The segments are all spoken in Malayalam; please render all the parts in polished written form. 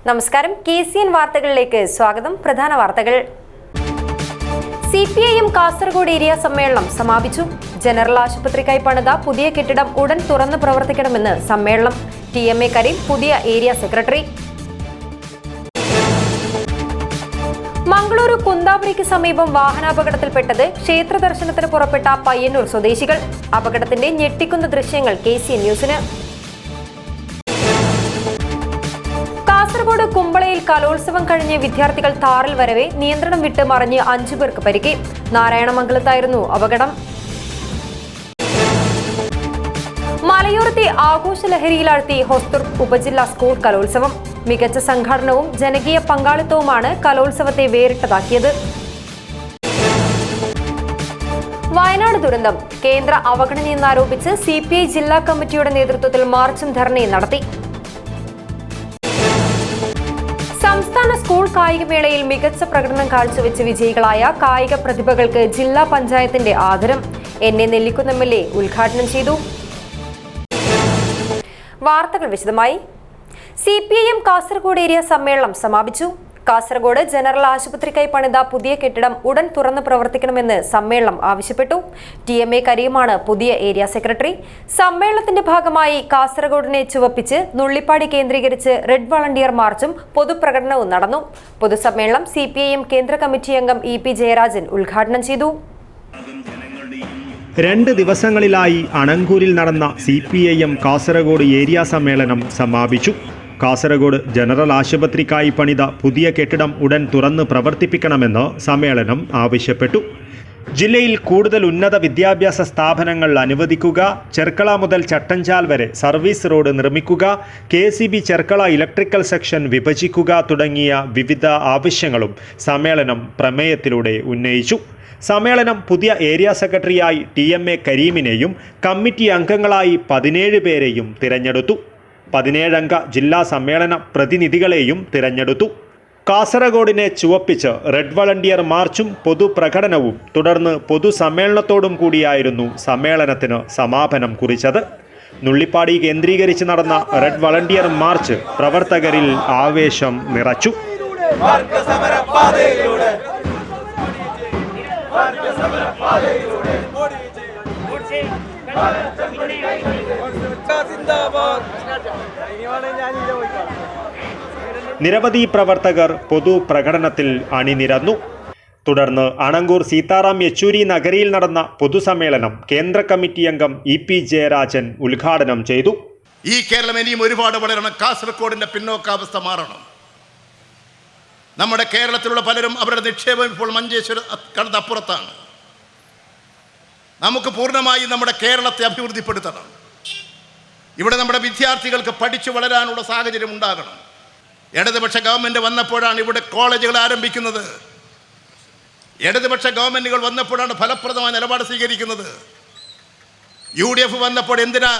നമസ്കാരം. KCN വാർത്തകളിലേക്ക് സ്വാഗതം. പ്രധാന വാർത്തകൾ. CPIM കാസർഗോഡ് ഏരിയ സമ്മേളനം സമാപിച്ചു. ജനറൽ ആശുപത്രിക്കായി പണിത പുതിയ കെട്ടിടം ഉടൻ തുറന്ന് പ്രവർത്തിക്കണമെന്ന് സമ്മേളനം. TMA കരീം പുതിയ ഏരിയ സെക്രട്ടറി. മംഗളൂരു കുന്താപുരിക്ക് സമീപം വാഹനാപകടത്തിൽപ്പെട്ടത് ക്ഷേത്ര ദർശനത്തിന് പുറപ്പെട്ട പയ്യന്നൂർ സ്വദേശികൾ. അപകടത്തിന്റെ ഞെട്ടിക്കുന്ന ദൃശ്യങ്ങൾ KCN ന്യൂസിന്. കാസർഗോഡ് കുമ്പളയിൽ കലോത്സവം കഴിഞ്ഞ് വിദ്യാർത്ഥികൾ താറിൽ വരവെ നിയന്ത്രണം വിട്ട് മറിഞ്ഞ് 5 പേർക്ക് പരിക്ക്. നാരായണമംഗലത്തായിരുന്നു അപകടം. മലയോരത്തെ ആഘോഷലഹരിയിലാഴ്ത്തി ഹൊസ്ദുർഗ് ഉപജില്ലാ സ്കൂൾ കലോത്സവം. മികച്ച സംഘാടനവും ജനകീയ പങ്കാളിത്തവുമാണ് കലോത്സവത്തെ വേറിട്ടതാക്കിയത്. വയനാട് ദുരന്തം കേന്ദ്ര അവഗണനയെന്നാരോപിച്ച് CPI ജില്ലാ കമ്മിറ്റിയുടെ നേതൃത്വത്തിൽ മാർച്ചും ധർണയും നടത്തി. സംസ്ഥാന സ്കൂൾ കായികമേളയിൽ മികച്ച പ്രകടനം കാഴ്ചവെച്ച് വിജയികളായ കായിക പ്രതിഭകൾക്ക് ജില്ലാ പഞ്ചായത്തിന്റെ ആദരം. NA നെല്ലിക്കുന്ന് MLA ഉദ്ഘാടനം ചെയ്തു. വാർത്തകൾ വിശദമായി. CPIM കാസർഗോഡ് ഏരിയ സമ്മേളനം സമാപിച്ചു. കാസർഗോഡ് ജനറൽ ആശുപത്രിക്കായി പണിത പുതിയ കെട്ടിടം ഉടൻ തുറന്ന് പ്രവർത്തിക്കണമെന്ന് സമ്മേളനം ആവശ്യപ്പെട്ടു. TMA കരീമാണ് പുതിയ ഏരിയ സെക്രട്ടറി. സമ്മേളനത്തിന്റെ ഭാഗമായി കാസർഗോഡിനെ ചുവപ്പിച്ച് നുള്ളിപ്പാടി കേന്ദ്രീകരിച്ച് റെഡ് വളണ്ടിയർ മാർച്ചും പൊതുപ്രകടനവും നടന്നു. പൊതുസമ്മേളനം CPIM കേന്ദ്ര കമ്മിറ്റി അംഗം EP ജയരാജൻ ഉദ്ഘാടനം ചെയ്തു. 2 ദിവസങ്ങളിലായി അണങ്കൂരിൽ നടന്ന CPIM കാസർഗോഡ് ഏരിയ സമ്മേളനം സമാപിച്ചു. കാസർഗോഡ് ജനറൽ ആശുപത്രിക്കായി പണിത പുതിയ കെട്ടിടം ഉടൻ തുറന്ന് പ്രവർത്തിപ്പിക്കണമെന്ന് സമ്മേളനം ആവശ്യപ്പെട്ടു. ജില്ലയിൽ കൂടുതൽ ഉന്നത വിദ്യാഭ്യാസ സ്ഥാപനങ്ങൾ അനുവദിക്കുക, ചെർക്കള മുതൽ ചട്ടഞ്ചാൽ വരെ സർവീസ് റോഡ് നിർമ്മിക്കുക, KCB ചെർക്കള ഇലക്ട്രിക്കൽ സെക്ഷൻ വിഭജിക്കുക തുടങ്ങിയ വിവിധ ആവശ്യങ്ങളും സമ്മേളനം പ്രമേയത്തിലൂടെ ഉന്നയിച്ചു. സമ്മേളനം പുതിയ ഏരിയ സെക്രട്ടറിയായി TMA കരീമിനെയും കമ്മിറ്റി അംഗങ്ങളായി 17 പേരെയും തിരഞ്ഞെടുത്തു. 17 അംഗ ജില്ലാ സമ്മേളന പ്രതിനിധികളെയും തിരഞ്ഞെടുത്തു. കാസർഗോഡിനെ ചുവപ്പിച്ച് റെഡ് വളണ്ടിയർ മാർച്ചും പൊതുപ്രകടനവും തുടർന്ന് പൊതുസമ്മേളനത്തോടും കൂടിയായിരുന്നു സമ്മേളനത്തിന് സമാപനം കുറിച്ചത്. നുള്ളിപ്പാടി കേന്ദ്രീകരിച്ച് നടന്ന റെഡ് വളണ്ടിയർ മാർച്ച് പ്രവർത്തകരിൽ ആവേശം നിറച്ചു. നിരവധി പ്രവർത്തകർ പൊതുപ്രകടനത്തിൽ അണിനിരന്നു. തുടർന്ന് അണങ്കൂർ സീതാറാം യെച്ചൂരി നഗരിയിൽ നടന്ന പൊതുസമ്മേളനം കേന്ദ്ര കമ്മിറ്റി അംഗം EP ജയരാജൻ ഉദ്ഘാടനം ചെയ്തു. ഈ കേരളം ഇനിയും ഒരുപാട് വളരണം. കാസർഗോഡിന്റെ പിന്നോക്കാവസ്ഥ മാറണം. നമ്മുടെ കേരളത്തിലുള്ള പലരും അവരുടെ നിക്ഷേപം ഇപ്പോൾ മഞ്ചേശ്വരം കടന്നപ്പുറത്താണ്. നമുക്ക് പൂർണ്ണമായി നമ്മുടെ കേരളത്തെ അഭിവൃദ്ധിപ്പെടുത്തണം. ഇവിടെ നമ്മുടെ വിദ്യാർത്ഥികൾക്ക് പഠിച്ചു വളരാനുള്ള സാഹചര്യം ഉണ്ടാകണം. ഇടതുപക്ഷ ഗവൺമെൻറ് വന്നപ്പോഴാണ് ഇവിടെ കോളേജുകൾ ആരംഭിക്കുന്നത്. ഇടതുപക്ഷ ഗവൺമെൻറ്റുകൾ വന്നപ്പോഴാണ് ഫലപ്രദമായ നിലപാട് സ്വീകരിക്കുന്നത്. UDF വന്നപ്പോൾ എന്തിനാ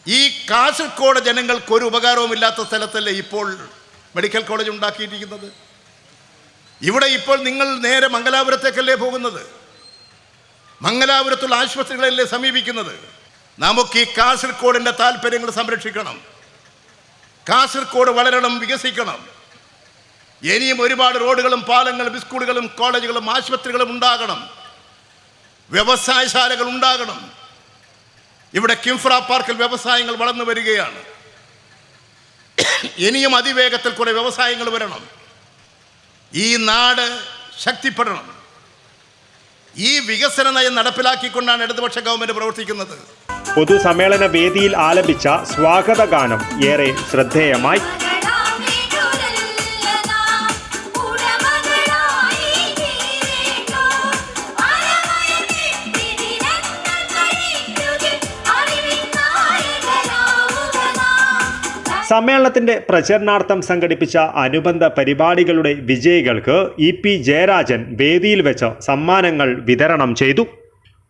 ഈ കാസർഗോഡ് ജനങ്ങൾക്ക് ഒരു ഉപകാരവും ഇല്ലാത്ത സ്ഥലത്തല്ലേ ഇപ്പോൾ മെഡിക്കൽ കോളേജ് ഉണ്ടാക്കിയിരിക്കുന്നത്? ഇവിടെ ഇപ്പോൾ നിങ്ങൾ നേരെ മംഗലാപുരത്തേക്കല്ലേ പോകുന്നത്? മംഗലാപുരത്തുള്ള ആശുപത്രികളല്ലേ സമീപിക്കുന്നത്? നമുക്ക് ഈ കാസർഗോഡിൻ്റെ താല്പര്യങ്ങൾ സംരക്ഷിക്കണം. കാസർഗോഡ് വളരണം, വികസിക്കണം. ഇനിയും ഒരുപാട് റോഡുകളും പാലങ്ങളും സ്കൂളുകളും കോളേജുകളും ആശുപത്രികളും ഉണ്ടാകണം. വ്യവസായശാലകൾ ഉണ്ടാകണം. ഇവിടെ കിംഫ്ര പാർക്കിൽ വ്യവസായങ്ങൾ വളർന്നു വരികയാണ്. ഇനിയും അതിവേഗത്തിൽ കൂടെ വ്യവസായങ്ങൾ വരണം. ഈ നാട് ശക്തിപ്പെടണം. ഈ വികസന നയം നടപ്പിലാക്കിക്കൊണ്ടാണ് ഇടതുപക്ഷ ഗവൺമെന്റ് പ്രവർത്തിക്കുന്നത്. പൊതുസമ്മേളന വേദിയിൽ ആലപിച്ച സ്വാഗത ഗാനം ഏറെ ശ്രദ്ധേയമായി. സമ്മേളനത്തിന്റെ പ്രചരണാർത്ഥം സംഘടിപ്പിച്ച അനുബന്ധ പരിപാടികളുടെ വിജയികൾക്ക് EP ജയരാജൻ വേദിയിൽ വെച്ച് സമ്മാനങ്ങൾ വിതരണം ചെയ്തു.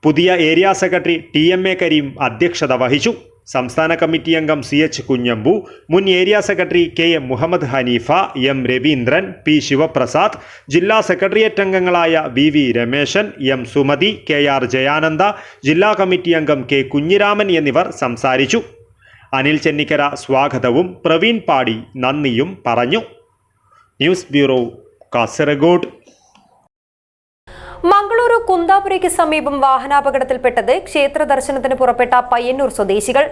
പുതിയ ഏരിയ സെക്രട്ടറി TMA കരീം അധ്യക്ഷത വഹിച്ചു. സംസ്ഥാന കമ്മിറ്റി അംഗം CH കുഞ്ഞമ്പു, മുൻ area secretary KM Muhammad Haneefa, M Raveendran, P Sivaprasad, ജില്ലാ സെക്രട്ടേറിയറ്റ് അംഗങ്ങളായ VV Rameshan, M Sumathi, KR Jayananda, ജില്ലാ കമ്മിറ്റി അംഗം K കുഞ്ഞിരാമൻ എന്നിവർ സംസാരിച്ചു. അനിൽ ചെന്നിക്കര സ്വാഗതവും പ്രവീൺ പാടി നന്ദിയും പറഞ്ഞു. News bureau, Kasaragod. മംഗളൂരു കുന്താപുരയ്ക്ക് സമീപം വാഹനാപകടത്തിൽപ്പെട്ടത് ക്ഷേത്ര ദർശനത്തിന് പുറപ്പെട്ട പയ്യന്നൂർ സ്വദേശികൾ.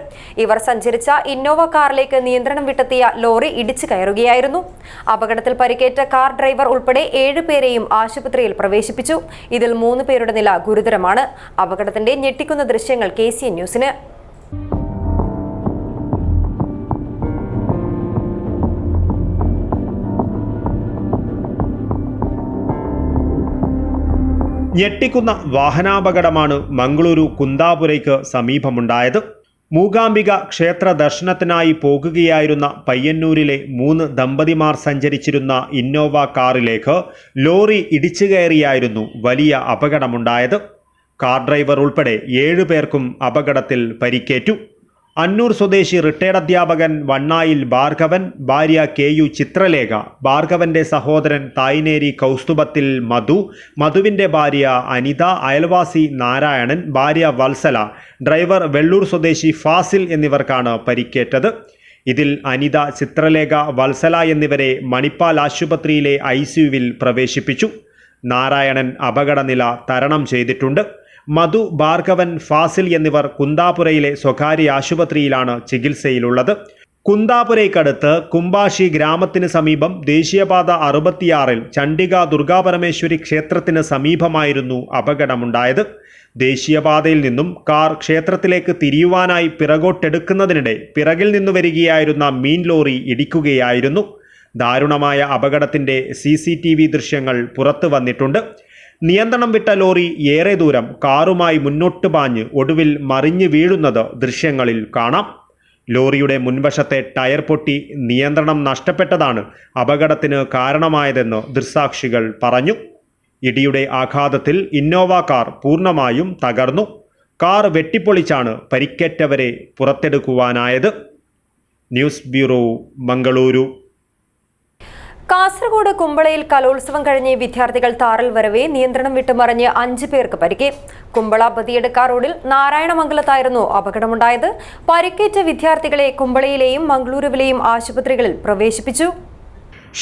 ഇവർ സഞ്ചരിച്ച ഇന്നോവ കാറിലേക്ക് നിയന്ത്രണം വിട്ടെത്തിയ ലോറി ഇടിച്ചു കയറുകയായിരുന്നു. അപകടത്തിൽ പരിക്കേറ്റ കാർ ഡ്രൈവർ ഉൾപ്പെടെ 7 പേരെയും ആശുപത്രിയിൽ പ്രവേശിപ്പിച്ചു. ഇതിൽ 3 പേരുടെ നില ഗുരുതരമാണ്. അപകടത്തിന്റെ ഞെട്ടിക്കുന്ന ദൃശ്യങ്ങൾ KCN ന്യൂസിന്. ഞെട്ടിക്കുന്ന വാഹനാപകടമാണ് മംഗളൂരു കുന്താപുരയ്ക്ക് സമീപമുണ്ടായത്. മൂകാംബിക ക്ഷേത്ര ദർശനത്തിനായി പോകുകയായിരുന്ന പയ്യന്നൂരിലെ 3 ദമ്പതിമാർ സഞ്ചരിച്ചിരുന്ന ഇന്നോവ കാറിലേക്ക് ലോറി ഇടിച്ചു കയറിയായിരുന്നു വലിയ അപകടമുണ്ടായത്. കാർ ഡ്രൈവർ ഉൾപ്പെടെ 7 പേർക്കും അപകടത്തിൽ പരിക്കേറ്റു. അന്നൂർ സ്വദേശി റിട്ടയർഡ് അധ്യാപകൻ വണ്ണായിൽ ഭാർഗവൻ, ഭാര്യ KU ചിത്രലേഖ, ഭാർഗവന്റെ സഹോദരൻ തായ്നേരി കൗസ്തുഭത്തിൽ മധു, മധുവിന്റെ ഭാര്യ അനിത, അയൽവാസി നാരായണൻ, ഭാര്യ വത്സല, ഡ്രൈവർ വെള്ളൂർ സ്വദേശി ഫാസിൽ എന്നിവർക്കാണ് പരിക്കേറ്റത്. ഇതിൽ അനിത, ചിത്രലേഖ, വത്സല എന്നിവരെ മണിപ്പാൽ ആശുപത്രിയിലെ ICUവിൽ പ്രവേശിപ്പിച്ചു. നാരായണൻ അപകടനില തരണം ചെയ്തിട്ടുണ്ട്. മധു, ഭാർഗവൻ, ഫാസിൽ എന്നിവർ കുന്താപുരയിലെ സ്വകാര്യ ആശുപത്രിയിലാണ് ചികിത്സയിലുള്ളത്. കുന്താപുരയ്ക്കടുത്ത് കുംബാഷി ഗ്രാമത്തിന് സമീപം ദേശീയപാത 66-ൽ ചണ്ഡിക ദുർഗാപരമേശ്വരി ക്ഷേത്രത്തിന് സമീപമായിരുന്നു അപകടമുണ്ടായത്. ദേശീയപാതയിൽ നിന്നും കാർ ക്ഷേത്രത്തിലേക്ക് തിരിയുവാനായി പിറകോട്ടെടുക്കുന്നതിനിടെ പിറകിൽ നിന്നു വരികയായിരുന്ന മീൻ ലോറി ഇടിക്കുകയായിരുന്നു. ദാരുണമായ അപകടത്തിന്റെ CCTV ദൃശ്യങ്ങൾ പുറത്തു വന്നിട്ടുണ്ട്. നിയന്ത്രണം വിട്ട ലോറി ഏറെ ദൂരം കാറുമായി മുന്നോട്ട് പാഞ്ഞ് ഒടുവിൽ മറിഞ്ഞു വീഴുന്നത് ദൃശ്യങ്ങളിൽ കാണാം. ലോറിയുടെ മുൻവശത്തെ ടയർ പൊട്ടി നിയന്ത്രണം നഷ്ടപ്പെട്ടതാണ് അപകടത്തിന് കാരണമായതെന്ന് ദൃക്സാക്ഷികൾ പറഞ്ഞു. ഇടിയുടെ ആഘാതത്തിൽ ഇന്നോവ കാർ പൂർണ്ണമായും തകർന്നു. കാർ വെട്ടിപ്പൊളിച്ചാണ് പരിക്കേറ്റവരെ പുറത്തെടുക്കുവാനായത്. News bureau, Mangaluru. കാസർഗോഡ് കുമ്പളയിൽ കലോത്സവം കഴിഞ്ഞ് വിദ്യാർത്ഥികൾ താറിൽ വരവേ നിയന്ത്രണം വിട്ടുമറിഞ്ഞ് 5 പേർക്ക് പരിക്ക്. കുമ്പള ബദിയടുക്ക റോഡിൽ നാരായണമംഗലത്തായിരുന്നു അപകടമുണ്ടായത്. പരിക്കേറ്റ വിദ്യാർത്ഥികളെ കുമ്പളയിലെയും മംഗളൂരുവിലെയും ആശുപത്രികളിൽ പ്രവേശിപ്പിച്ചു.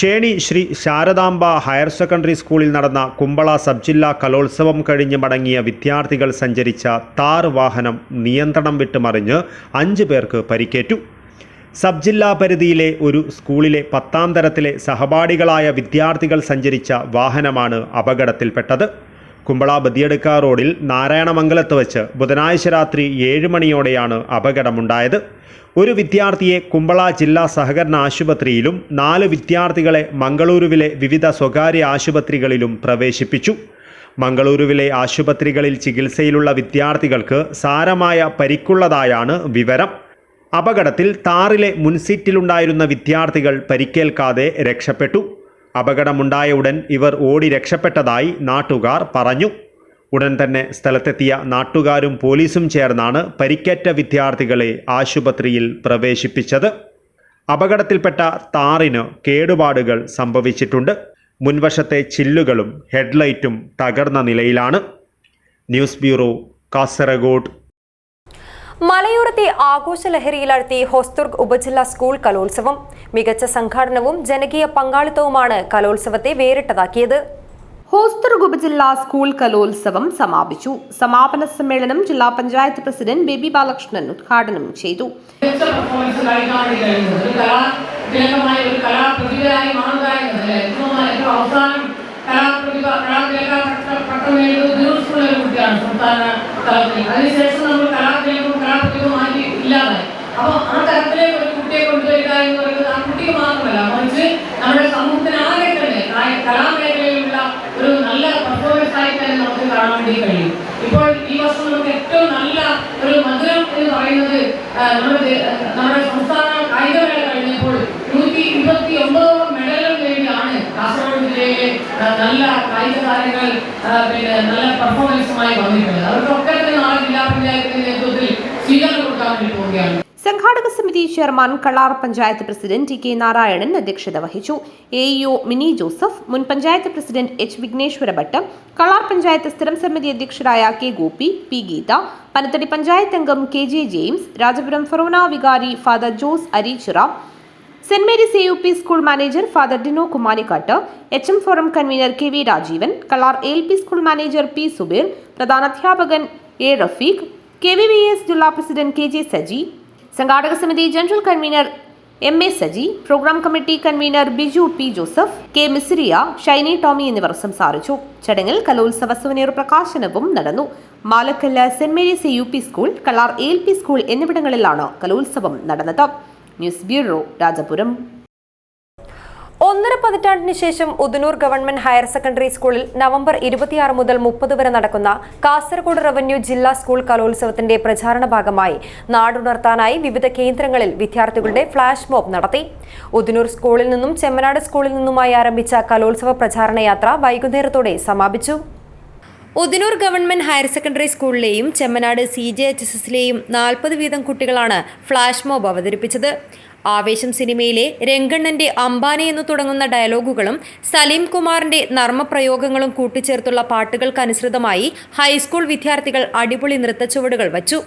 ഷേണി ശ്രീ ശാരദാംബ ഹയർ സെക്കൻഡറി സ്കൂളിൽ നടന്ന കുമ്പള സബ് ജില്ലാ കലോത്സവം കഴിഞ്ഞ് മടങ്ങിയ വിദ്യാർത്ഥികൾ സഞ്ചരിച്ച താർ വാഹനം നിയന്ത്രണം വിട്ടുമറിഞ്ഞ് 5 പേർക്ക് പരിക്കേറ്റു. സബ് ജില്ലാ പരിധിയിലെ ഒരു സ്കൂളിലെ 10ാം തരത്തിലെ സഹപാഠികളായ വിദ്യാർത്ഥികൾ സഞ്ചരിച്ച വാഹനമാണ് അപകടത്തിൽപ്പെട്ടത്. കുമ്പള ബദിയടുക്ക റോഡിൽ നാരായണമംഗലത്ത് വെച്ച് ബുധനാഴ്ച രാത്രി 7 മണിയോടെയാണ് അപകടമുണ്ടായത്. ഒരു വിദ്യാർത്ഥിയെ കുമ്പള ജില്ലാ സഹകരണ ആശുപത്രിയിലും 4 വിദ്യാർത്ഥികളെ മംഗളൂരുവിലെ വിവിധ സ്വകാര്യ ആശുപത്രികളിലും പ്രവേശിപ്പിച്ചു. മംഗളൂരുവിലെ ആശുപത്രികളിൽ ചികിത്സയിലുള്ള വിദ്യാർത്ഥികൾക്ക് സാരമായ പരിക്കുള്ളതായാണ് വിവരം. അപകടത്തിൽ താറിലെ മുൻസീറ്റിലുണ്ടായിരുന്ന വിദ്യാർത്ഥികൾ പരിക്കേൽക്കാതെ രക്ഷപ്പെട്ടു. അപകടമുണ്ടായ ഉടൻ ഇവർ ഓടി രക്ഷപ്പെട്ടതായി നാട്ടുകാർ പറഞ്ഞു. ഉടൻ തന്നെ സ്ഥലത്തെത്തിയ നാട്ടുകാരും പോലീസും ചേർന്നാണ് പരിക്കേറ്റ വിദ്യാർത്ഥികളെ ആശുപത്രിയിൽ പ്രവേശിപ്പിച്ചത്. അപകടത്തിൽപ്പെട്ട താറിന് കേടുപാടുകൾ സംഭവിച്ചിട്ടുണ്ട്. മുൻവശത്തെ ചില്ലുകളും ഹെഡ്ലൈറ്റും തകർന്ന നിലയിലാണ്. News bureau, Kasaragod. മലയോരത്തെ ആഘോഷലഹരിയിലാഴ്ത്തി ഹോസ്ദുർഗ് ഉപജില്ലാ സ്കൂൾ കലോത്സവം. മികച്ച സംഘാടനവും ജനകീയ പങ്കാളിത്തവുമാണ് കലോത്സവത്തെ വേറിട്ടതാക്കിയത്. ഹോസ്ദുർഗ് ഉപജില്ലാ സ്കൂൾ കലോത്സവം സമാപിച്ചു. സമാപന സമ്മേളനം ജില്ലാ പഞ്ചായത്ത് പ്രസിഡന്റ് ബേബി ബാലകൃഷ്ണൻ ഉദ്ഘാടനം ചെയ്തു. അതിനുശേഷം നമ്മൾ കലാപ്രതിഭ മാറ്റി ഇല്ലാതായി. അപ്പോൾ ആ തരത്തിലേക്ക് ഒരു കുട്ടിയെ കൊണ്ടുവരിക എന്ന് പറയുന്നത് ആ കുട്ടിക്ക് മാത്രമല്ല, മറിച്ച് നമ്മുടെ സമൂഹത്തിനാകെ തന്നെ കലാമേഖലയിലുള്ള ഒരു നല്ല പെർഫോമൻസ് ആയി തന്നെ നമുക്ക് കാണാൻ വേണ്ടി കഴിയും. ഇപ്പോൾ ഈ വർഷം നമുക്ക് ഏറ്റവും നല്ല ഒരു മധുരം എന്ന് പറയുന്നത് നമ്മുടെ സംസ്ഥാന കായികമേള കഴിഞ്ഞപ്പോൾ 129 മെഡലുകൾ നേടിയാണ് കാസർഗോഡ് ജില്ലയിലെ നല്ല കായിക താരങ്ങൾ നല്ല പെർഫോമൻസുമായി വന്നിട്ടുള്ളത്. അവർക്കൊക്കെ തന്നെ നാളെ ജില്ലാ പഞ്ചായത്തിന്റെ നേതൃത്വത്തിൽ സ്വീകരണം കൊടുക്കാൻ വേണ്ടി പോവുകയാണ്. സംഘാടക സമിതി സമിതി chairman Kalar panchayat president T K Narayanan അധ്യക്ഷത വഹിച്ചു. AEO മിനി ജോസഫ്, മുൻ പഞ്ചായത്ത് പ്രസിഡന്റ് H വിഘ്നേശ്വര ഭട്ട്, കളാർ പഞ്ചായത്ത് സ്ഥിരം സമിതി അധ്യക്ഷരായ K ഗോപി, P ഗീത, പനത്തടി പഞ്ചായത്ത് അംഗം KJ ജെയിംസ്, രാജപുരം ഫൊറോന വികാരി father Jose Areechira, Saint Mary's AUP school manager father Dino Kumanikkat, HM forum convener KV Rajeevan, Kalar ALP school manager P Subeer, പ്രധാനാധ്യാപകൻ A റഫീഖ്, KVVS ജില്ലാ പ്രസിഡന്റ് KJ സജി, സംഘാടക സമിതി general convener MA Saji, program committee convener Biju P Joseph, K Misiriya, Shiny Tomy എന്നിവർ സംസാരിച്ചു. ചടങ്ങിൽ കലോത്സവ സുവനീർ പ്രകാശനവും നടന്നു. Malakkallu Saint Mary's AUP school, Kalar ALP school എന്നിവിടങ്ങളിലാണ് കലോത്സവം നടന്നത്. News bureau, Rajapuram. 1.5 പതിറ്റാണ്ടിന് ശേഷം ഉദനൂർ ഗവൺമെന്റ് ഹയർ സെക്കൻഡറി സ്കൂളിൽ നവംബർ 26 മുതൽ 30 വരെ നടക്കുന്ന കാസർഗോഡ് റവന്യൂ ജില്ലാ സ്കൂൾ കലോത്സവത്തിന്റെ പ്രചാരണ ഭാഗമായി നാടുണർത്താനായി വിവിധ കേന്ദ്രങ്ങളിൽ വിദ്യാർത്ഥികളുടെ ഫ്ലാഷ് മോബ് നടത്തി. ഉദനൂർ സ്കൂളിൽ നിന്നും ചെമ്മനാട് സ്കൂളിൽ നിന്നുമായി ആരംഭിച്ച കലോത്സവ പ്രചാരണ യാത്ര വൈകുന്നേരത്തോടെ സമാപിച്ചു. ഉദനൂർ ഗവൺമെന്റ് ഹയർ സെക്കൻഡറി സ്കൂളിലെയും ചെമ്മനാട് CJHSസിലെയും 40 വീതം കുട്ടികളാണ് ഫ്ലാഷ് മോബ് അവതരിപ്പിച്ചത്. ആവേശം സിനിമയിലെ രംഗണ്ണന്റെ അംബാനെ എന്ന് തുടങ്ങുന്ന ഡയലോഗുകളും സലീം കുമാറിന്റെ നർമ്മപ്രയോഗങ്ങളും കൂട്ടിച്ചേർത്തുള്ള പാട്ടുകൾക്കനുസൃതമായി ഹൈസ്കൂൾ വിദ്യാർത്ഥികൾ അടിപൊളി നൃത്തച്ചുവടുകൾ വച്ചു.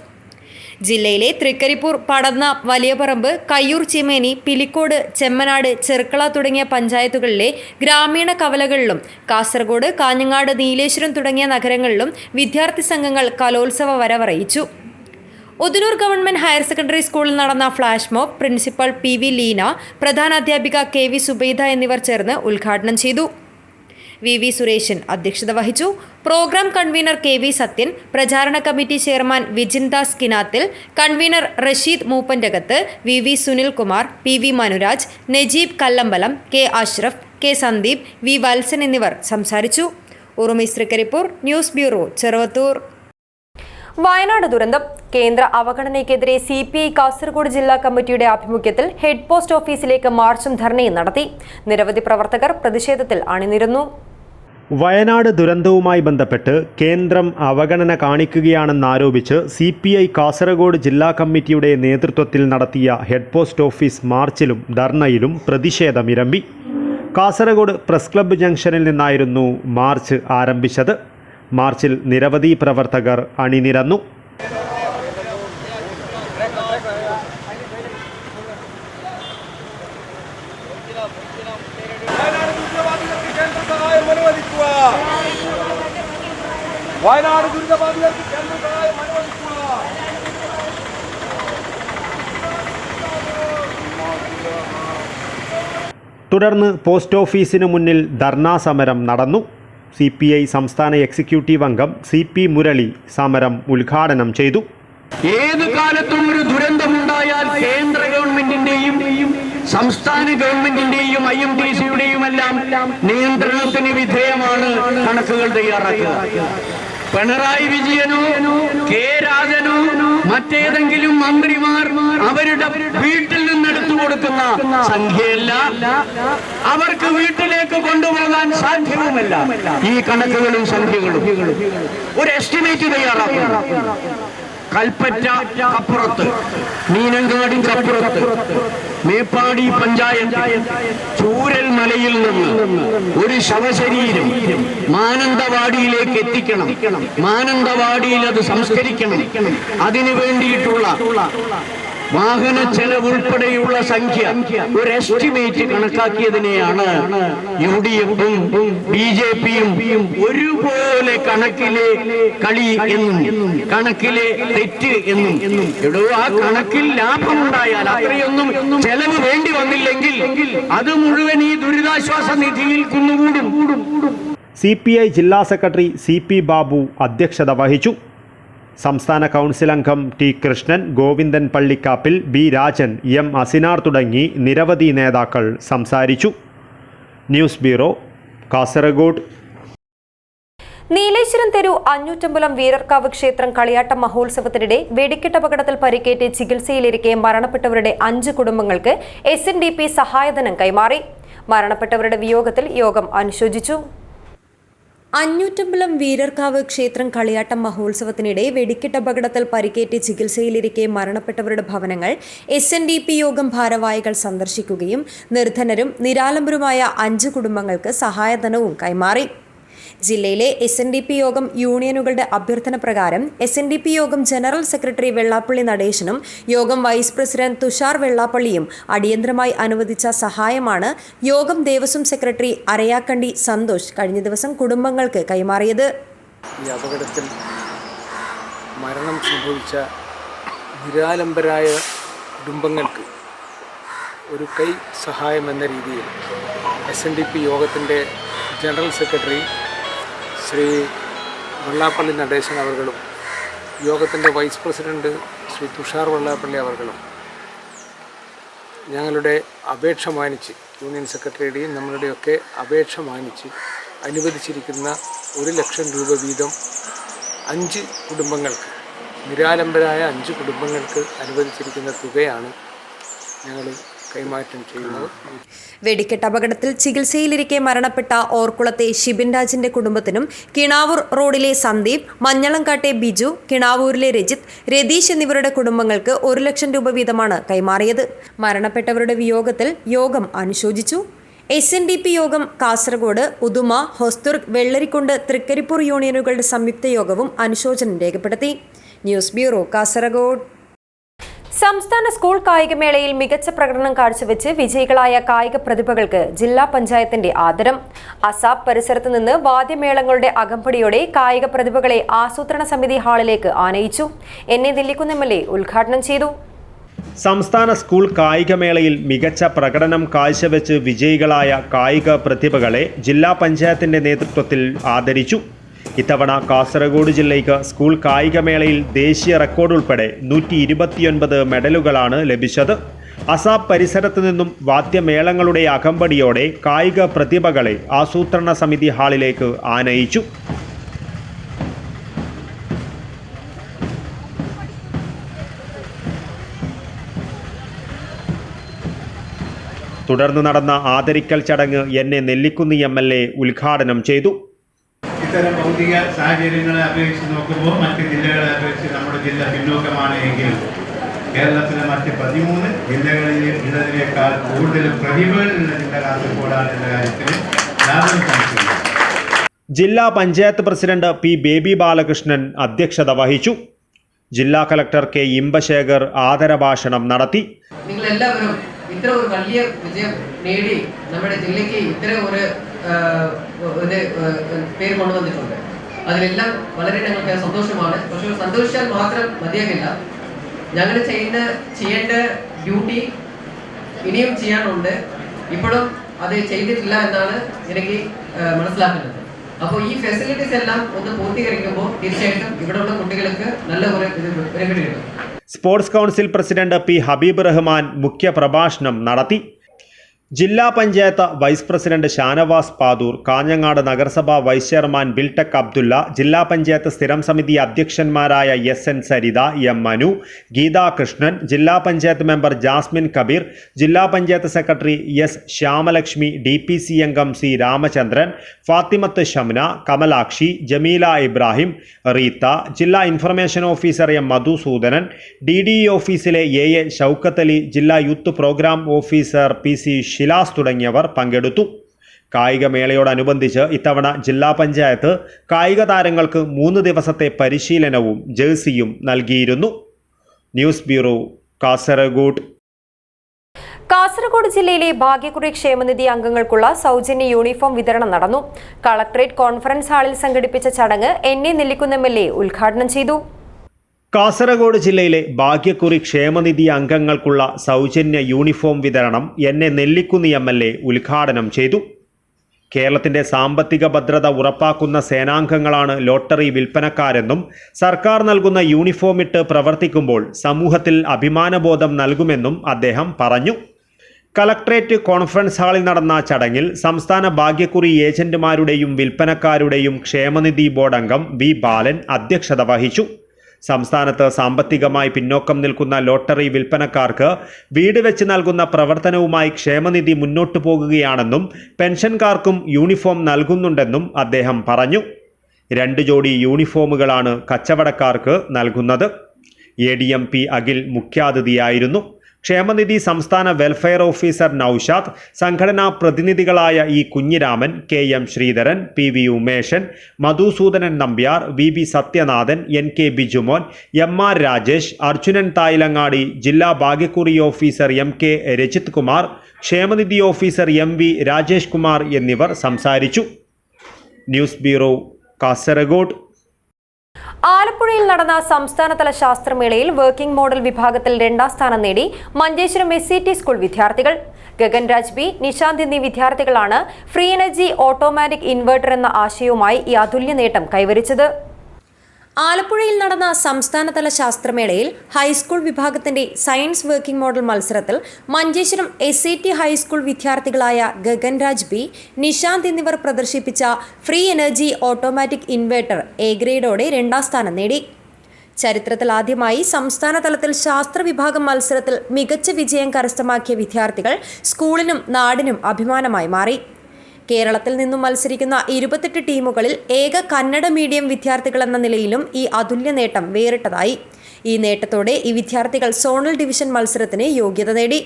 ജില്ലയിലെ തൃക്കരിപ്പൂർ, പടന്ന, വലിയപറമ്പ്, കയ്യൂർ ചീമേനി, പിലിക്കോട്, ചെമ്മനാട്, ചെർക്കള തുടങ്ങിയ പഞ്ചായത്തുകളിലെ ഗ്രാമീണ കവലകളിലും കാസർഗോഡ്, കാഞ്ഞങ്ങാട്, നീലേശ്വരം തുടങ്ങിയ നഗരങ്ങളിലും വിദ്യാർത്ഥി സംഘങ്ങൾ കലോത്സവ വരവറിയിച്ചു. ഉദനൂർ ഗവൺമെന്റ് ഹയർ സെക്കൻഡറി സ്കൂളിൽ നടന്ന flash mob principal PV Leena, പ്രധാനാധ്യാപിക KV സുബൈദ എന്നിവർ ചേർന്ന് ഉദ്ഘാടനം ചെയ്തു. VV സുരേശൻ അധ്യക്ഷത വഹിച്ചു. പ്രോഗ്രാം കൺവീനർ KV സത്യൻ, പ്രചാരണ committee chairman Vijin Das Kinathil, convener Rasheed Mooppantakath, VV Sunilkumar, PV Manuraj, Najeeb Kallambalam, K Ashraf, K Sandeep, V Valsan എന്നിവർ സംസാരിച്ചു. Urumees Thrikaripur, news bureau, Cheruvathur. വയനാട് ദുരന്തം. കേന്ദ്ര അവഗണനയ്ക്കെതിരെ CPI കാസർഗോഡ് ജില്ലാ കമ്മിറ്റിയുടെ ആഭിമുഖ്യത്തിൽ ഹെഡ് പോസ്റ്റ് ഓഫീസിലേക്ക് മാർച്ചും ധർണയും നടത്തി. നിരവധി പ്രവർത്തകർ പ്രതിഷേധത്തിൽ അണിനിരന്നു. വയനാട് ദുരന്തവുമായി ബന്ധപ്പെട്ട് കേന്ദ്രം അവഗണന കാണിക്കുകയാണെന്നാരോപിച്ച് CPI കാസർഗോഡ് ജില്ലാ കമ്മിറ്റിയുടെ നേതൃത്വത്തിൽ നടത്തിയ ഹെഡ് പോസ്റ്റ് ഓഫീസ് മാർച്ചിലും ധർണയിലും പ്രതിഷേധമിരമ്പി. കാസർഗോഡ് പ്രസ് ക്ലബ്ബ് ജംഗ്ഷനിൽ നിന്നായിരുന്നു മാർച്ച് ആരംഭിച്ചത്. മാർച്ചിൽ നിരവധി പ്രവർത്തകർ അണിനിരന്നു. തുടർന്ന് പോസ്റ്റ് ഓഫീസിന് മുന്നിൽ ധർണാ സമരം നടന്നു. CPI സംസ്ഥാന എക്സിക്യൂട്ടീവ് അംഗം CP മുരളി സമരം ഉദ്ഘാടനം ചെയ്തു. ഏത് കാലത്തും ഒരു ദുരന്തമുണ്ടായാൽ കേന്ദ്ര ഗവൺമെന്റിന്റെയും സംസ്ഥാന ഗവൺമെന്റിന്റെയും IMTCയുടെയും എല്ലാം നിയന്ത്രണത്തിന് വിധേയമാണ് കണക്കുകൾ തയ്യാറാക്കുക. പിണറായി വിജയനോ K രാജനോ മറ്റേതെങ്കിലും മന്ത്രിമാർ അവരുടെ വീട്ടിൽ നിന്നെടുത്തു കൊടുക്കുന്ന സംഖ്യയല്ല, അവർക്ക് വീട്ടിലേക്ക് കൊണ്ടുപോകാൻ സാധ്യവുമല്ല. ഈ കണക്കുകളും സംഖ്യകളും ഒരു എസ്റ്റിമേറ്റ് തയ്യാറാക്കുന്നു. കൽപ്പറ്റ കപ്പുറത്ത്, മീനങ്ങാടിക്കപ്പുറത്ത്, മേപ്പാടി പഞ്ചായത്ത് ചൂരൽ മലയിൽ നിന്ന് ഒരു ശവശരീരം മാനന്തവാടിയിലേക്ക് എത്തിക്കണം. മാനന്തവാടിയിൽ അത് സംസ്കരിക്കണം. അതിനു വേണ്ടിയിട്ടുള്ള വാഹന ചെലവ് ഉൾപ്പെടെയുള്ള സംഖ്യ ഒരു എസ്റ്റിമേറ്റ് കണക്കാക്കിയതിനെയാണ് UDFും BJPയും ഒരുപോലെ കണക്കിലെ കളി എന്നും കണക്കിലെ തെറ്റ് എന്നും. ആ കണക്കിൽ ലാഭമുണ്ടായാൽ അത്രയൊന്നും ചെലവ് വേണ്ടി വന്നില്ലെങ്കിൽ അത് മുഴുവൻ ഈ ദുരിതാശ്വാസ നിധിയിൽ കുന്നുകൂടും. CPI ജില്ലാ സെക്രട്ടറി CP ബാബു അധ്യക്ഷത വഹിച്ചു. സംസ്ഥാന കൗൺസിൽ അംഗം T Krishnan, Govindan Pallikkappil, B Rajan, M Asinar തുടങ്ങി നിരവധി നേതാക്കൾ സംസാരിച്ചു. News bureau, Kasaragod. നീലേശ്വരം തെരു അഞ്ഞൂറ്റമ്പലം വീരർക്കാവ് ക്ഷേത്രം കളിയാട്ട മഹോത്സവത്തിനിടെ വെടിക്കെട്ടപകടത്തിൽ പരിക്കേറ്റ് ചികിത്സയിലിരിക്കെ മരണപ്പെട്ടവരുടെ 5 കുടുംബങ്ങൾക്ക് SNDP സഹായധനം കൈമാറി. മരണപ്പെട്ടവരുടെ വിയോഗത്തിൽ യോഗം അനുശോചിച്ചു. അഞ്ഞൂറ്റമ്പലം വീരർക്കാവ് ക്ഷേത്രം കളിയാട്ടം മഹോത്സവത്തിനിടെ വെടിക്കെട്ടപകടത്തിൽ പരിക്കേറ്റ് ചികിത്സയിലിരിക്കെ മരണപ്പെട്ടവരുടെ ഭവനങ്ങൾ SNDP യോഗം ഭാരവാഹികൾ സന്ദർശിക്കുകയും നിർധനരും നിരാലംബരുമായ 5 കുടുംബങ്ങൾക്ക് സഹായധനവും കൈമാറി. ജില്ലയിലെ SNDP യോഗം യൂണിയനുകളുടെ അഭ്യർത്ഥന പ്രകാരം SNDP യോഗം ജനറൽ സെക്രട്ടറി വെള്ളാപ്പള്ളി നടേശനും യോഗം വൈസ് പ്രസിഡന്റ് തുഷാർ വെള്ളാപ്പള്ളിയും അടിയന്തരമായി അനുവദിച്ച സഹായമാണ് യോഗം ദേവസ്വം സെക്രട്ടറി അരയാക്കണ്ടി സന്തോഷ് കഴിഞ്ഞ ദിവസം കുടുംബങ്ങൾക്ക് കൈമാറിയത്. ഈ അപകടത്തിൽ മരണം സംഭവിച്ച നിരാലംബരായ കുടുംബങ്ങൾക്ക് ഒരു കൈ സഹായം എന്ന രീതിയിൽ SNDP യോഗത്തിൻ്റെ ജനറൽ സെക്രട്ടറി ശ്രീ വെള്ളാപ്പള്ളി നടേശൻ അവർകളും യോഗത്തിൻ്റെ വൈസ് പ്രസിഡന്റ് ശ്രീ തുഷാർ വെള്ളാപ്പള്ളി അവർകളും ഞങ്ങളുടെ അപേക്ഷ മാനിച്ച് യൂണിയൻ സെക്രട്ടറിയുടെയും നമ്മളുടെയൊക്കെ അപേക്ഷ മാനിച്ച് അനുവദിച്ചിരിക്കുന്ന 1 ലക്ഷം രൂപ വീതം 5 കുടുംബങ്ങൾക്ക്, നിരാലംബരായ 5 കുടുംബങ്ങൾക്ക് അനുവദിച്ചിരിക്കുന്ന തുകയാണ് ഞങ്ങൾ കൈമാറ്റം ചെയ്യുന്നത്. വെടിക്കെട്ട് അപകടത്തിൽ ചികിത്സയിലിരിക്കെ മരണപ്പെട്ട ഓർക്കുളത്തെ ഷിബിൻ രാജിന്റെ കുടുംബത്തിനും കിണാവൂർ റോഡിലെ സന്ദീപ്, മഞ്ഞളംകാട്ടെ ബിജു, കിണാവൂരിലെ രജിത്ത്, രതീഷ് എന്നിവരുടെ കുടുംബങ്ങൾക്ക് 1 ലക്ഷം രൂപ വീതമാണ് കൈമാറിയത്. മരണപ്പെട്ടവരുടെ വിയോഗത്തിൽ യോഗം അനുശോചിച്ചു. SNDP യോഗം കാസർഗോഡ്, ഉദുമ, ഹൊസ്തുർഗ്, വെള്ളരിക്കുണ്ട്, തൃക്കരിപ്പൂർ യൂണിയനുകളുടെ സംയുക്ത യോഗവും അനുശോചനം രേഖപ്പെടുത്തി. News bureau, Kasaragod. സംസ്ഥാന സ്കൂൾ കായികമേളയിൽ മികച്ച പ്രകടനം കാഴ്ചവെച്ച് വിജയികളായ കായിക പ്രതിഭകൾക്ക് ജില്ലാ പഞ്ചായത്തിന്റെ ആദരം. അസാബ് പരിസരത്ത് നിന്ന് വാദ്യമേളങ്ങളുടെ അകമ്പടിയോടെ കായിക പ്രതിഭകളെ ആസൂത്രണ സമിതി ഹാളിലേക്ക് ആനയിച്ചു. NA നെല്ലിക്കുന്ന് MLA ഉദ്ഘാടനം ചെയ്തു. സംസ്ഥാന സ്കൂൾ കായികമേളയിൽ മികച്ച പ്രകടനം കാഴ്ചവെച്ച് വിജയികളായ കായിക പ്രതിഭകളെ ജില്ലാ പഞ്ചായത്തിന്റെ നേതൃത്വത്തിൽ ആദരിച്ചു. ഇത്തവണ കാസർഗോഡ് ജില്ലയ്ക്ക് സ്കൂൾ കായികമേളയിൽ ദേശീയ റെക്കോർഡ് ഉൾപ്പെടെ 129 മെഡലുകളാണ് ലഭിച്ചത്. അസാബ് പരിസരത്തു നിന്നും വാദ്യമേളങ്ങളുടെ അകമ്പടിയോടെ കായിക പ്രതിഭകളെ ആസൂത്രണ സമിതി ഹാളിലേക്ക് ആനയിച്ചു. തുടർന്ന് നടന്ന ആദരിക്കൽ ചടങ്ങ് NA നെല്ലിക്കുന്ന് MLA ഉദ്ഘാടനം ചെയ്തു. ഇത്തരം ഭൗതിക സാഹചര്യങ്ങളെ അപേക്ഷിച്ച് നോക്കുമ്പോൾ മറ്റ് ജില്ലകളെ അപേക്ഷിച്ച് നമ്മുടെ ജില്ല പിന്നോക്കമാണ് എങ്കിൽ കേരളത്തിലെ മറ്റ് 13 ജില്ലകളിൽ ഉള്ളതിനേക്കാൾ കൂടുതൽ പ്രതിഭകളുള്ള ജില്ല കാസർഗോഡാണ് എന്ന കാര്യത്തിൽ യാതൊരു സംശയമില്ല. ജില്ലാ panchayat president P. Baby Balakrishnan അധ്യക്ഷത വഹിച്ചു. ജില്ലാ കളക്ടർ K. ഇമ്പശേഖർ ആദരഭാഷണം നടത്തി. നിങ്ങളെല്ലാവരും ഇത്ര ഒരു വലിയ വിജയം നേടി നമ്മുടെ ജില്ലയ്ക്ക് ഇത്ര ഒരു പേര് കൊണ്ടുവന്നിട്ടുണ്ട്. അതിലെല്ലാം വളരെ ഞങ്ങൾക്ക് സന്തോഷമാണ്. പക്ഷേ സന്തോഷിച്ചാൽ മാത്രം മതിയാകില്ല. ഞങ്ങൾ ചെയ്യേണ്ട ഡ്യൂട്ടി ഇനിയും ചെയ്യാനുണ്ട്. ഇപ്പോഴും അത് ചെയ്തിട്ടില്ല എന്നാണ് എനിക്ക് മനസ്സിലാക്കുന്നത്. അപ്പോൾ ഈ ഫെസിലിറ്റീസ് എല്ലാം ഒന്ന് പൂർത്തീകരിക്കുമ്പോൾ തീർച്ചയായിട്ടും ഇവിടെയുള്ള കുട്ടികൾക്ക് നല്ല ഒരു ബെനിഫിറ്റ് കിട്ടും. Sports council president P. Habeeb Rahman മുഖ്യ പ്രഭാഷണം നടത്തി. ജില്ലാ പഞ്ചായത്ത് വൈസ് പ്രസിഡന്റ് ഷാനവാസ് പാദൂർ, കാഞ്ഞങ്ങാട് നഗരസഭ വൈസ് ചെയർമാൻ ബിൽടെക് അബ്ദുള്ള, ജില്ലാ പഞ്ചായത്ത് സ്ഥിരം സമിതി അധ്യക്ഷന്മാരായ SN സരിത, M. മനു, ഗീതാ കൃഷ്ണൻ, ജില്ലാ പഞ്ചായത്ത് മെമ്പർ ജാസ്മിൻ കബീർ, ജില്ലാ panchayat secretary S. Shyamalakshmi, DPC അംഗം C. രാമചന്ദ്രൻ, ഫാത്തിമത്ത് ഷംന, കമലാക്ഷി, ജമീല ഇബ്രാഹിം, റീത്ത, ജില്ലാ information officer M. Madhusoodanan, DDE ഓഫീസിലെ AA ഷൗക്കത്ത് അലി, ജില്ലാ youth programme officer PC Silas തുടങ്ങിയവർ പങ്കെടുത്തു. കായികമേളയോടനുബന്ധിച്ച് ഇത്തവണ ജില്ലാ പഞ്ചായത്ത് കായിക താരങ്ങൾക്ക് 3 ദിവസത്തെ പരിശീലനവും ജേഴ്സിയും നൽകിയിരുന്നു. News bureau, Kasaragod. കാസർഗോഡ് ജില്ലയിലെ ഭാഗ്യക്കുറി ക്ഷേമനിധി അംഗങ്ങൾക്കുള്ള സൗജന്യ യൂണിഫോം വിതരണം നടന്നു. കളക്ടറേറ്റ് കോൺഫറൻസ് ഹാളിൽ സംഘടിപ്പിച്ച ചടങ്ങ് NA നെല്ലിക്കുന്ന് MLA ഉദ്ഘാടനം ചെയ്തു. കാസർഗോഡ് ജില്ലയിലെ ഭാഗ്യക്കുറി ക്ഷേമനിധി അംഗങ്ങൾക്കുള്ള സൗജന്യ യൂണിഫോം വിതരണം NA നെല്ലിക്കുന്ന് MLA ഉദ്ഘാടനം ചെയ്തു. കേരളത്തിന്റെ സാമ്പത്തിക ഭദ്രത ഉറപ്പാക്കുന്ന സേനാംഗങ്ങളാണ് ലോട്ടറി വിൽപ്പനക്കാരെന്നും സർക്കാർ നൽകുന്ന യൂണിഫോം ഇട്ട് പ്രവർത്തിക്കുമ്പോൾ സമൂഹത്തിൽ അഭിമാനബോധം നൽകുമെന്നും അദ്ദേഹം പറഞ്ഞു. കളക്ടറേറ്റ് കോൺഫറൻസ് ഹാളിൽ നടന്ന ചടങ്ങിൽ സംസ്ഥാന ഭാഗ്യക്കുറി ഏജന്റുമാരുടെയും വിൽപ്പനക്കാരുടെയും ക്ഷേമനിധി ബോർഡ് അംഗം V. ബാലൻ അധ്യക്ഷത വഹിച്ചു. സംസ്ഥാനത്ത് സാമ്പത്തികമായി പിന്നോക്കം നിൽക്കുന്ന ലോട്ടറി വിൽപ്പനക്കാർക്ക് വീട് വെച്ച് നൽകുന്ന പ്രവർത്തനവുമായി ക്ഷേമനിധി മുന്നോട്ടു പോകുകയാണെന്നും പെൻഷൻകാർക്കും യൂണിഫോം നൽകുന്നുണ്ടെന്നും അദ്ദേഹം പറഞ്ഞു. 2 ജോഡി യൂണിഫോമുകളാണ് കച്ചവടക്കാർക്ക് നൽകുന്നത്. ADMP അഖിൽ മുഖ്യാതിഥിയായിരുന്നു. ക്ഷേമനിധി സംസ്ഥാന വെൽഫെയർ ഓഫീസർ നൌഷാദ്, സംഘടനാ പ്രതിനിധികളായ E Kunhiraman, KM Sreedharan, PV Umeshan, Madhusoodanan Nambiar, VB Sathyanathan, NK Bijumon, MR Rajesh, Arjunan Thayilangadi, ജില്ലാ ഭാഗ്യക്കുറി ഓഫീസർ MK രജിത് കുമാർ, ക്ഷേമനിധി ഓഫീസർ MV രാജേഷ് കുമാർ എന്നിവർ സംസാരിച്ചു. News bureau, Kasaragod. ആലപ്പുഴയിൽ നടന്ന സംസ്ഥാനതല ശാസ്ത്രമേളയിൽ വർക്കിംഗ് മോഡൽ വിഭാഗത്തിൽ 2ാം സ്ഥാനം നേടി മഞ്ചേശ്വരം SCT സ്കൂൾ വിദ്യാർത്ഥികൾ. ഗഗൻരാജ് B, നിശാന്ത് എന്നീ വിദ്യാർത്ഥികളാണ് ഫ്രീ എനർജി ഓട്ടോമാറ്റിക് ഇൻവെർട്ടർ എന്ന ആശയവുമായി ഈ അതുല്യ നേട്ടം കൈവരിച്ചത്. ആലപ്പുഴയിൽ നടന്ന സംസ്ഥാനതല ശാസ്ത്രമേളയിൽ ഹൈസ്കൂൾ വിഭാഗത്തിന്റെ സയൻസ് വർക്കിംഗ് മോഡൽ മത്സരത്തിൽ മഞ്ചേശ്വരം SCT ഹൈസ്കൂൾ വിദ്യാർത്ഥികളായ ഗഗൻരാജ് B, നിശാന്ത് എന്നിവർ പ്രദർശിപ്പിച്ച free energy automatic inverter A ഗ്രേഡോടെ 2ാം സ്ഥാനം നേടി. ചരിത്രത്തിൽ ആദ്യമായി സംസ്ഥാന തലത്തിൽ ശാസ്ത്ര വിഭാഗം മത്സരത്തിൽ മികച്ച വിജയം കരസ്ഥമാക്കിയ വിദ്യാർത്ഥികൾ സ്കൂളിനും നാടിനും അഭിമാനമായി മാറി. കേരളത്തിൽ നിന്നും മത്സരിക്കുന്ന 28 ടീമുകളിൽ ഏക കന്നഡ മീഡിയം വിദ്യാർത്ഥികൾ എന്ന നിലയിലും ഈ അതുല്യ നേട്ടം വേറിട്ടതായി. ഈ നേട്ടത്തോടെ ഈ വിദ്യാർത്ഥികൾ സോണൽ ഡിവിഷൻ മത്സരത്തിന് യോഗ്യത നേടി.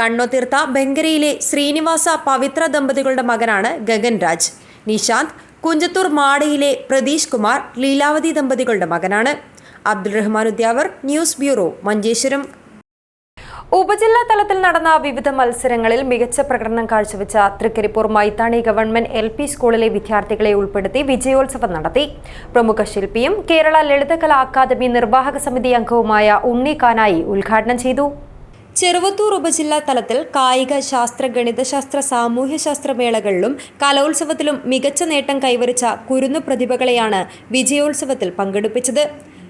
കണ്ണോത്തീർത്ത ബംഗരയിലെ ശ്രീനിവാസ പവിത്ര ദമ്പതികളുടെ മകനാണ് ഗഗൻരാജ്. നിശാന്ത് കുഞ്ചത്തൂർ മാടയിലെ പ്രതീഷ് കുമാർ ലീലാവതി ദമ്പതികളുടെ മകനാണ്. Abdul Rahman Udyavar, news bureau, Manjeshwaram. ഉപജില്ലാ തലത്തിൽ നടന്ന വിവിധ മത്സരങ്ങളിൽ മികച്ച പ്രകടനം കാഴ്ചവെച്ച തൃക്കരിപ്പൂർ മൈത്താണി ഗവൺമെന്റ് LP സ്കൂളിലെ വിദ്യാർത്ഥികളെ ഉൾപ്പെടുത്തി വിജയോത്സവം നടത്തി. പ്രമുഖ ശില്പിയും കേരള ലളിതകലാ അക്കാദമി നിർവാഹക സമിതി അംഗവുമായ ഉണ്ണി കാനായി ഉദ്ഘാടനം ചെയ്തു. ചെറുവത്തൂർ ഉപജില്ലാ തലത്തിൽ കായിക, ശാസ്ത്ര, ഗണിതശാസ്ത്ര, സാമൂഹ്യശാസ്ത്ര മേളകളിലും കലോത്സവത്തിലും മികച്ച നേട്ടം കൈവരിച്ച കുരുന്നു പ്രതിഭകളെയാണ് വിജയോത്സവത്തിൽ പങ്കെടുപ്പിച്ചത്.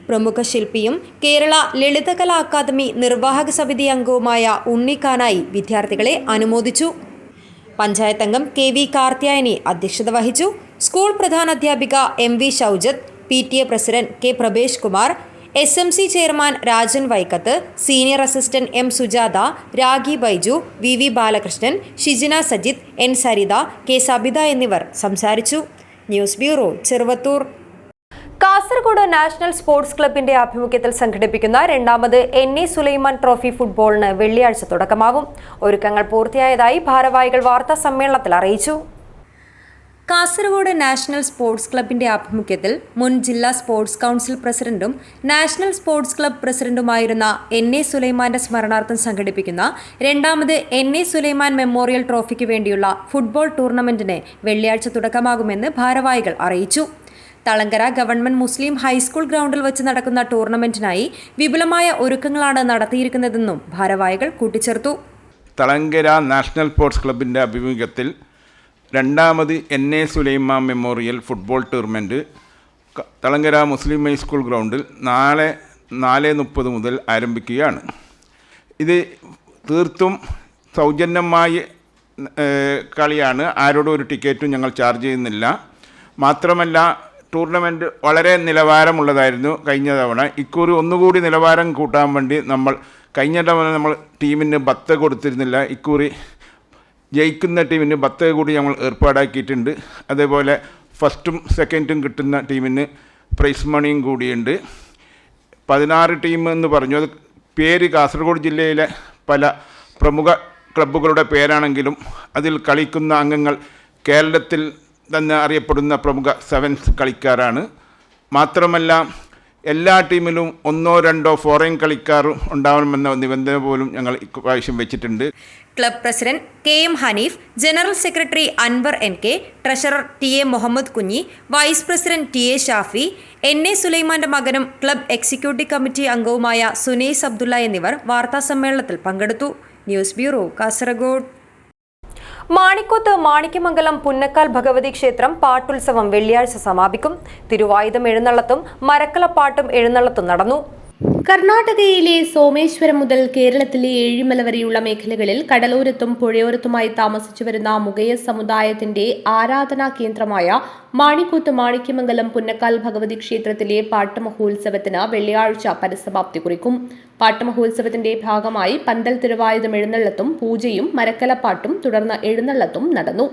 പ്രമുഖ ശില്പിയും കേരള ലളിതകലാ അക്കാദമി നിർവാഹക സമിതി അംഗവുമായ ഉണ്ണിക്കാനായി വിദ്യാർത്ഥികളെ അനുമോദിച്ചു. പഞ്ചായത്ത് അംഗം KV കാർത്യായനി അധ്യക്ഷത വഹിച്ചു. സ്കൂൾ പ്രധാനാധ്യാപിക MV Shoujath, PTA president K Prabhesh Kumar, SMC chairman Rajan Vaikkath, senior assistant M Sujatha, Ragi Baiju, VV Balakrishnan, Shijina Sajith, N Saritha, K Sabitha എന്നിവർ സംസാരിച്ചു. News bureau, Cheruvathur. Kasaragod national sports ക്ലബിന്റെ ആഭിമുഖ്യത്തിൽ സംഘടിപ്പിക്കുന്ന 2ാമത് NA സുലൈമാൻ ട്രോഫി ഫുട്ബോളിന് വെള്ളിയാഴ്ച തുടക്കമാകും. ഒരുക്കങ്ങൾ പൂർത്തിയായതായി ഭാരവാഹികൾ വാർത്താ സമ്മേളനത്തിൽ അറിയിച്ചു. കാസർഗോഡ് നാഷണൽ സ്പോർട്സ് ക്ലബിന്റെ ആഭിമുഖ്യത്തിൽ മുൻ ജില്ലാ സ്പോർട്സ് കൗൺസിൽ പ്രസിഡന്റും നാഷണൽ സ്പോർട്സ് ക്ലബ് പ്രസിഡന്റുമായിരുന്ന NA സുലൈമാന്റെ സ്മരണാർത്ഥം സംഘടിപ്പിക്കുന്ന 2ാമത് NA സുലൈമാൻ മെമ്മോറിയൽ ട്രോഫിക്ക് വേണ്ടിയുള്ള ഫുട്ബോൾ ടൂർണമെന്റിന് വെള്ളിയാഴ്ച തുടക്കമാകുമെന്ന് ഭാരവാഹികൾ അറിയിച്ചു. തളങ്കര ഗവൺമെന്റ് മുസ്ലിം ഹൈസ്കൂൾ ഗ്രൗണ്ടിൽ വെച്ച് നടക്കുന്ന ടൂർണമെന്റിനായി വിപുലമായ ഒരുക്കങ്ങളാണ് നടത്തിയിരിക്കുന്നതെന്നും ഭാരവാഹികൾ കൂട്ടിച്ചേർത്തു. തളങ്കര നാഷണൽ സ്പോർട്സ് ക്ലബിൻ്റെ ആഭിമുഖ്യത്തിൽ 2ാമത് NA Sulaiman memorial football tournament Thalangara Muslim high school ഗ്രൗണ്ടിൽ നാളെ 4:30 മുതൽ ആരംഭിക്കുകയാണ്. ഇത് തീർത്തും സൗജന്യമായ കളിയാണ്. ആരോടും ഒരു ടിക്കറ്റും ഞങ്ങൾ ചാർജ് ചെയ്യുന്നില്ല. മാത്രമല്ല, ടൂർണമെൻറ്റ് വളരെ നിലവാരമുള്ളതായിരുന്നു കഴിഞ്ഞ തവണ. ഇക്കുറി ഒന്നുകൂടി നിലവാരം കൂട്ടാൻ വേണ്ടി കഴിഞ്ഞ തവണ നമ്മൾ ടീമിന് 10 കൊടുത്തിരുന്നില്ല. ഇക്കുറി ജയിക്കുന്ന ടീമിന് 10 കൂടി ഞങ്ങൾ ഏർപ്പാടാക്കിയിട്ടുണ്ട്. അതേപോലെ ഫസ്റ്റും സെക്കൻഡും കിട്ടുന്ന ടീമിന് പ്രൈസ് മണിയും കൂടിയുണ്ട്. 16 ടീം എന്ന് പറഞ്ഞു. അത് പേര് കാസർഗോഡ് ജില്ലയിലെ പല പ്രമുഖ ക്ലബ്ബുകളുടെ പേരാണെങ്കിലും അതിൽ കളിക്കുന്ന അംഗങ്ങൾ കേരളത്തിൽ തന്നെ അറിയപ്പെടുന്ന പ്രമുഖ 7 കളിക്കാരാണ്. മാത്രമല്ല, എല്ലാ ടീമിലും 1-2 ഫോറിൻ കളിക്കാർ ഉണ്ടാവണമെന്ന നിബന്ധന പോലും ഞങ്ങൾ ഇപ്രാവശ്യം വെച്ചിട്ടുണ്ട്. Club president KM Haneef, general secretary Anwar NK, treasurer TA Muhammad Kunhi, vice president TA Shafi, NA സുലൈമാന്റെ മകനും ക്ലബ് എക്സിക്യൂട്ടീവ് കമ്മിറ്റി അംഗവുമായ സുനൈസ് അബ്ദുള്ള എന്നിവർ വാർത്താസമ്മേളനത്തിൽ പങ്കെടുത്തു. News bureau, Kasaragod. മാണിക്കോത്ത് മാണിക്യമംഗലം പുന്നക്കാൽ ഭഗവതി ക്ഷേത്രം പാട്ടുത്സവം വെള്ളിയാഴ്ച സമാപിക്കും. തിരുവായുധം എഴുന്നള്ളത്തും മരക്കലപ്പാട്ടും എഴുന്നള്ളത്തും നടന്നു. കർണാടകയിലെ സോമേശ്വരം മുതൽ കേരളത്തിലെ ഏഴിമല വരെയുള്ള മേഖലകളിൽ കടലോരത്തും പുഴയോരത്തുമായി താമസിച്ചു വരുന്ന മുഗയ സമുദായത്തിന്റെ ആരാധനാ കേന്ദ്രമായ മാണിക്കൂത്ത് മാണിക്യമംഗലം പുന്നക്കാൽ ഭഗവതി ക്ഷേത്രത്തിലെ പാട്ടമഹോത്സവത്തിന് വെള്ളിയാഴ്ച പരിസമാപ്തി കുറിക്കും. പാട്ടമഹോത്സവത്തിന്റെ ഭാഗമായി പന്തൽ തിരുവായുധം എഴുന്നള്ളത്തും പൂജയും മരക്കലപ്പാട്ടും തുടർന്ന് എഴുന്നള്ളത്തും നടന്നു.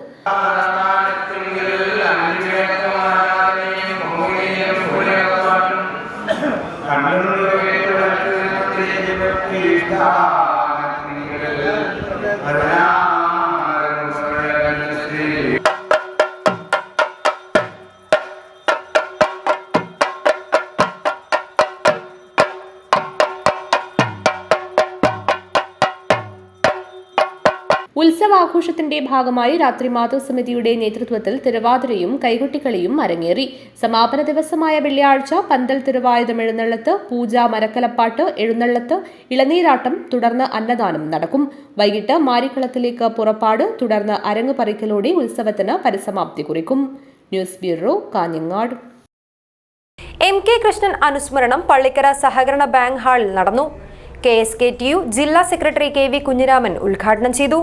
ഉത്സവാഘോഷത്തിന്റെ ഭാഗമായി രാത്രി മാതൃസമിതിയുടെ നേതൃത്വത്തിൽ തിരുവാതിരയും കൈകൊട്ടിക്കളിയും അരങ്ങേറി. സമാപന ദിവസമായ വെള്ളിയാഴ്ച പന്തൽ തിരുവായുധം എഴുന്നള്ളത്ത്, പൂജ, മരക്കലപ്പാട്ട്, എഴുന്നള്ളത്ത്, ഇളനീരാട്ടം, തുടർന്ന് അന്നദാനം നടക്കും. വൈകിട്ട് മാരിക്കളത്തിലേക്ക് പുറപ്പാട്, തുടർന്ന് അരങ്ങ് പറിക്കലോടെ ഉത്സവത്തിന് പരിസമാപ്തി കുറിക്കും. News bureau, Kanhangad. MK Krishnan അനുസ്മരണം പള്ളിക്കര സഹകരണ ബാങ്ക് ഹാളിൽ നടന്നു. KSKTU ജില്ലാ സെക്രട്ടറി KV കുഞ്ഞിരാമൻ ഉദ്ഘാടനം ചെയ്തു.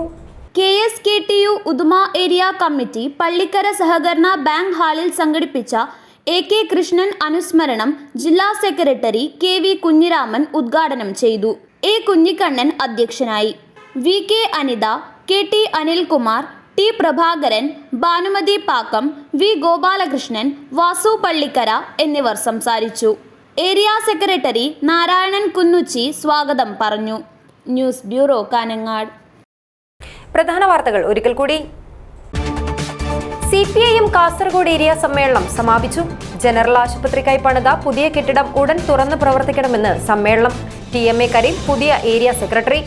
KSKTU Uduma area committee Pallikkara സഹകരണ ബാങ്ക് ഹാളിൽ സംഘടിപ്പിച്ച AK കൃഷ്ണൻ അനുസ്മരണം ജില്ലാ സെക്രട്ടറി KV കുഞ്ഞിരാമൻ ഉദ്ഘാടനം ചെയ്തു. A കുഞ്ഞിക്കണ്ണൻ അധ്യക്ഷനായി. VK Anitha, KT Anilkumar, T Prabhakaran, Bhanumathi Pakkam, V Gopalakrishnan, Vasu Pallikkara എന്നിവർ സംസാരിച്ചു. ഏരിയ സെക്രട്ടറി നാരായണൻ കുന്നുച്ചി സ്വാഗതം പറഞ്ഞു. News bureau, Kanhangad. പ്രധാന വാർത്തകൾ ഒരിക്കൽ കൂടി. CPIM കാസർഗോഡ് ഏരിയ സമ്മേളനം സമാപിച്ചു. ജനറൽ ആശുപത്രിക്കായി പണിത പുതിയ കെട്ടിടം ഉടൻ തുറന്ന് പ്രവർത്തിക്കണമെന്ന് സമ്മേളനം. TMA കരീം പുതിയ ഏരിയ സെക്രട്ടറി.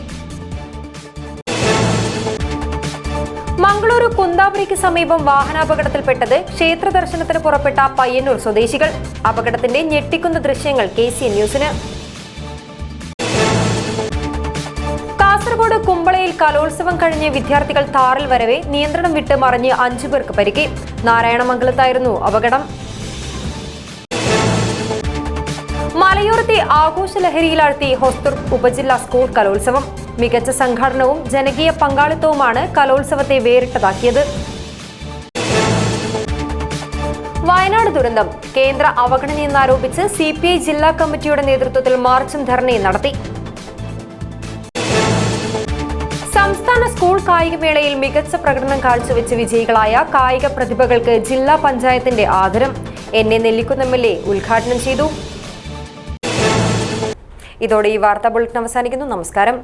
മംഗളൂരു കുന്താപുരിക്ക് സമീപം വാഹനാപകടത്തിൽപ്പെട്ടത് ക്ഷേത്ര ദർശനത്തിന് പുറപ്പെട്ട പയ്യന്നൂർ സ്വദേശികൾ. അപകടത്തിന്റെ ഞെട്ടിക്കുന്ന ദൃശ്യങ്ങൾ KCN ന്യൂസിന്. കാസർഗോഡ് കുമ്പളയിൽ കലോത്സവം കഴിഞ്ഞ് വിദ്യാർത്ഥികൾ താറിൽ വരവെ നിയന്ത്രണം വിട്ട് മറിഞ്ഞ് 5 പേർക്ക് പരിക്ക്. നാരായണമംഗലത്തായിരുന്നു അപകടം. മലയോരത്തെ ആഘോഷലഹരിയിലാഴ്ത്തി ഹൊസ്ദുർ ഉപജില്ലാ സ്കൂൾ കലോത്സവം. മികച്ച സംഘാടനവും ജനകീയ പങ്കാളിത്തവുമാണ് കലോത്സവത്തെ വേറിട്ടതാക്കിയത്. വയനാട് ദുരന്തം കേന്ദ്ര അവഗണനയെന്നാരോപിച്ച് CPI ജില്ലാ കമ്മിറ്റിയുടെ നേതൃത്വത്തിൽ മാർച്ചും ധർണയും നടത്തി. സംസ്ഥാന സ്കൂൾ കായികമേളയിൽ മികച്ച പ്രകടനം കാഴ്ചവെച്ച വിജയികളായ കായിക പ്രതിഭകൾക്ക് ജില്ലാ പഞ്ചായത്തിന്റെ ആദരം. NA നെല്ലിക്കുന്ന് MLA ഉദ്ഘാടനം ചെയ്തു. ഇതോടെ ഈ വാർത്താ ബുള്ളറ്റിൻ അവസാനിക്കുന്നു. നമസ്കാരം.